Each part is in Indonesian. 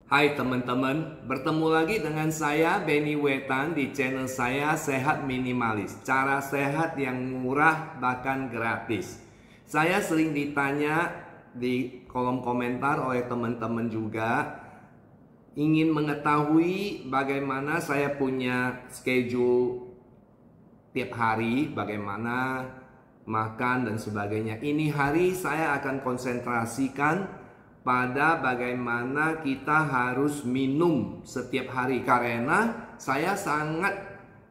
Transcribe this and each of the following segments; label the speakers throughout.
Speaker 1: Hai teman-teman, bertemu lagi dengan saya Benny Wetan di channel saya Sehat Minimalis. Cara sehat yang murah bahkan gratis. Saya sering ditanya di kolom komentar oleh teman-teman juga, ingin mengetahui bagaimana saya punya schedule tiap hari, bagaimana makan dan sebagainya. Ini hari saya akan konsentrasikan pada bagaimana kita harus minum setiap hari, karena saya sangat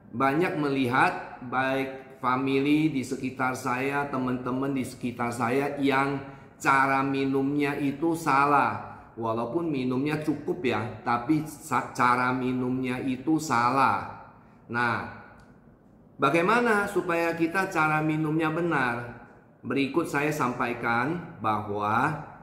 Speaker 1: banyak melihat baik family di sekitar saya, teman-teman di sekitar saya yang cara minumnya itu salah. Walaupun minumnya cukup ya, tapi cara minumnya itu salah. Nah, bagaimana supaya kita cara minumnya benar? Berikut saya sampaikan bahwa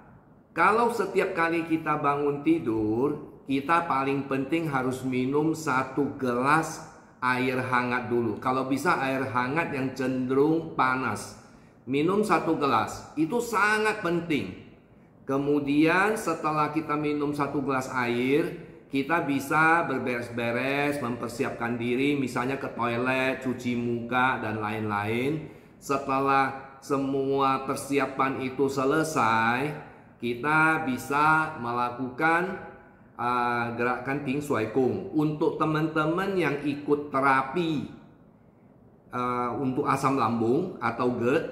Speaker 1: kalau setiap kali kita bangun tidur, kita paling penting harus minum 1 gelas air hangat dulu. Kalau bisa air hangat yang cenderung panas. Minum 1 gelas, itu sangat penting. Kemudian setelah kita minum 1 gelas air, kita bisa berberes-beres, mempersiapkan diri, misalnya ke toilet, cuci muka, dan lain-lain. Setelah semua persiapan itu selesai, kita bisa melakukan gerakan Ping Shuai Kung. Untuk teman-teman yang ikut terapi untuk asam lambung atau GERD,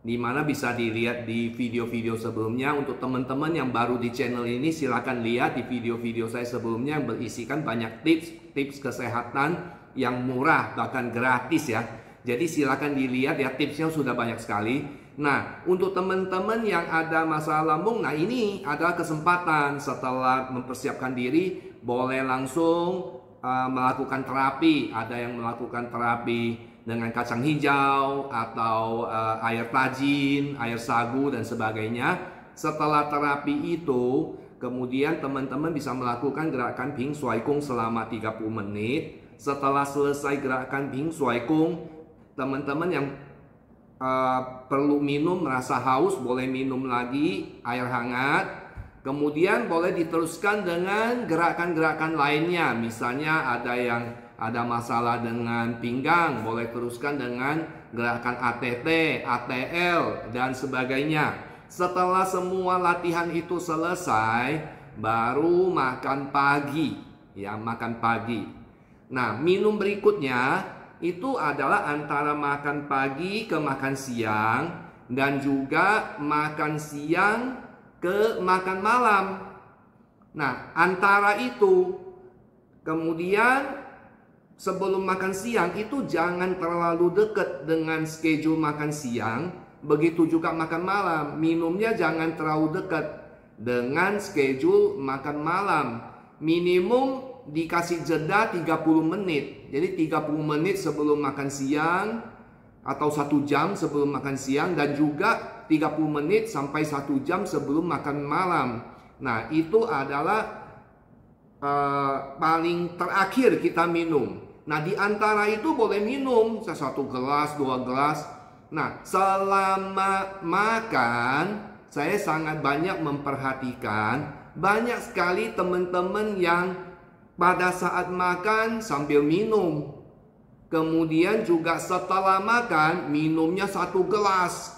Speaker 1: dimana bisa dilihat di video-video sebelumnya. Untuk teman-teman yang baru di channel ini, silahkan lihat di video-video saya sebelumnya yang berisikan banyak tips kesehatan yang murah bahkan gratis ya. Jadi silahkan dilihat ya, tipsnya sudah banyak sekali. Nah, untuk teman-teman yang ada masalah lambung, nah ini adalah kesempatan setelah mempersiapkan diri, boleh langsung melakukan terapi. Ada yang melakukan terapi dengan kacang hijau atau air tajin, air sagu dan sebagainya. Setelah terapi itu, kemudian teman-teman bisa melakukan gerakan Ping Shuai Kung selama 30 menit. Setelah selesai gerakan Ping Shuai Kung, teman-teman yang perlu minum, merasa haus, boleh minum lagi air hangat. Kemudian boleh diteruskan dengan gerakan-gerakan lainnya. Misalnya ada masalah dengan pinggang, boleh teruskan dengan gerakan ATT, ATL, dan sebagainya. Setelah semua latihan itu selesai, baru makan pagi. Ya, makan pagi. Nah, minum berikutnya itu adalah antara makan pagi ke makan siang, dan juga makan siang ke makan malam. Nah, antara itu, kemudian sebelum makan siang itu jangan terlalu dekat dengan schedule makan siang. Begitu juga makan malam, minumnya jangan terlalu dekat dengan schedule makan malam. Minimum dikasih jeda 30 menit. Jadi 30 menit sebelum makan siang atau 1 jam sebelum makan siang, dan juga 30 menit sampai 1 jam sebelum makan malam. Nah, itu adalah paling terakhir kita minum. Nah, di antara itu boleh minum 1 gelas, 2 gelas. Nah, selama makan saya sangat banyak memperhatikan, banyak sekali teman-teman yang pada saat makan sambil minum. Kemudian juga setelah makan minumnya 1 gelas,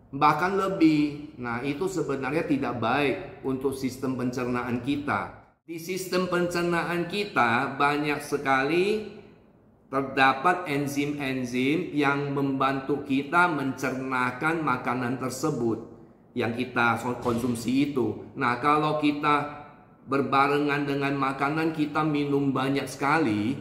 Speaker 1: bahkan lebih. Nah, itu sebenarnya tidak baik untuk sistem pencernaan kita. Di sistem pencernaan kita banyak sekali terdapat enzim-enzim yang membantu kita mencernakan makanan tersebut yang kita konsumsi itu. Nah, kalau kita berbarengan dengan makanan, kita minum banyak sekali,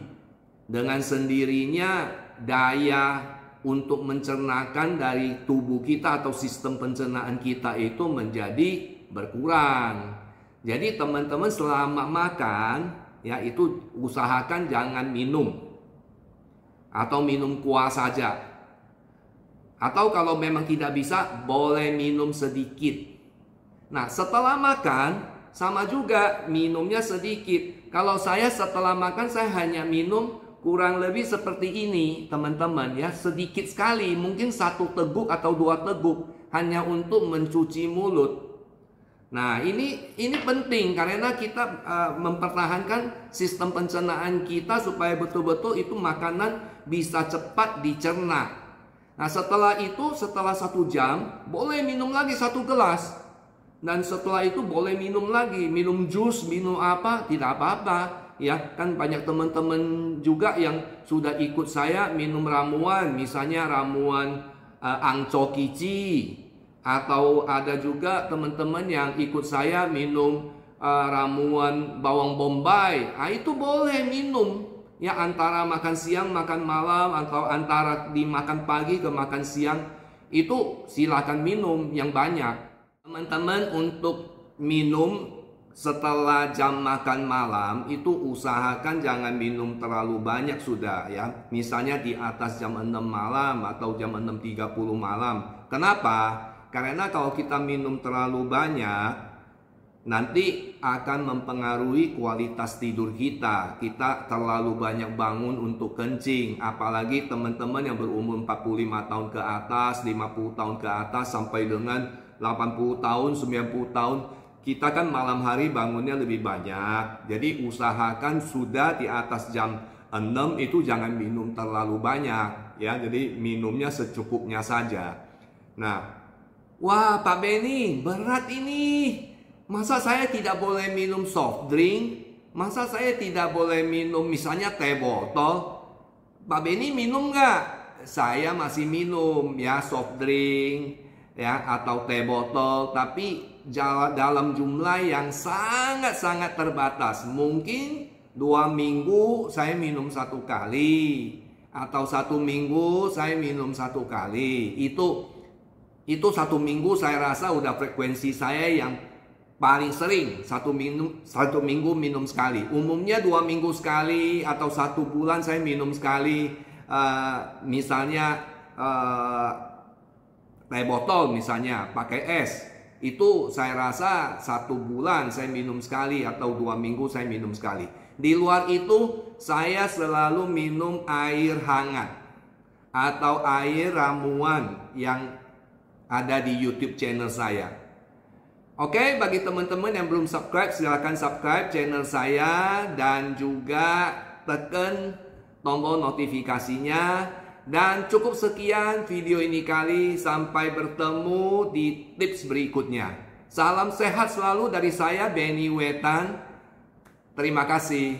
Speaker 1: dengan sendirinya daya untuk mencernakan dari tubuh kita atau sistem pencernaan kita itu menjadi berkurang. Jadi teman-teman selama makan ya, itu usahakan jangan minum atau minum kuah saja. Atau kalau memang tidak bisa, boleh minum sedikit. Nah, setelah makan sama juga minumnya sedikit. Kalau saya setelah makan, saya hanya minum kurang lebih seperti ini teman-teman ya, sedikit sekali, mungkin 1 teguk atau 2 teguk, hanya untuk mencuci mulut. Nah, ini penting karena kita mempertahankan sistem pencernaan kita supaya betul-betul itu makanan bisa cepat dicerna. Nah, setelah itu, setelah 1 jam, boleh minum lagi 1 gelas. Dan setelah itu boleh minum lagi, minum jus, minum apa, tidak apa-apa. Ya, kan banyak teman-teman juga yang sudah ikut saya minum ramuan, misalnya ramuan Angco Kici. Atau ada juga teman-teman yang ikut saya minum ramuan bawang bombay. Nah, itu boleh minum. Ya, antara makan siang, makan malam, atau antara dimakan pagi ke makan siang. Itu silakan minum yang banyak. Teman-teman, untuk minum setelah jam makan malam itu usahakan jangan minum terlalu banyak sudah ya. Misalnya di atas jam 6 malam atau jam 6.30 malam. Kenapa? Karena kalau kita minum terlalu banyak, nanti akan mempengaruhi kualitas tidur kita. Kita terlalu banyak bangun untuk kencing. Apalagi teman-teman yang berumur 45 tahun ke atas, 50 tahun ke atas, sampai dengan 80 tahun, 90 tahun. Kita kan malam hari bangunnya lebih banyak. Jadi usahakan sudah di atas jam 6 itu jangan minum terlalu banyak. Ya, jadi minumnya secukupnya saja. Nah, wah, Pak Benny, berat ini. Masa saya tidak boleh minum soft drink? Masa saya tidak boleh minum misalnya teh botol? Pak Benny minum nggak? Saya masih minum ya soft drink ya atau teh botol, tapi dalam jumlah yang sangat-sangat terbatas. Mungkin 2 minggu saya minum 1 kali, atau 1 minggu saya minum 1 kali. Itu 1 minggu saya rasa udah frekuensi saya yang paling sering. 1 minggu minum sekali. Umumnya 2 minggu sekali atau 1 bulan saya minum sekali. Misalnya teh botol misalnya pakai es. Itu saya rasa 1 bulan saya minum sekali atau 2 minggu saya minum sekali. Di luar itu saya selalu minum air hangat atau air ramuan yang ada di YouTube channel saya. Oke, bagi teman-teman yang belum subscribe, silahkan subscribe channel saya dan juga tekan tombol notifikasinya. Dan cukup sekian video ini kali, sampai bertemu di tips berikutnya. Salam sehat selalu dari saya, Benny Wetan. Terima kasih.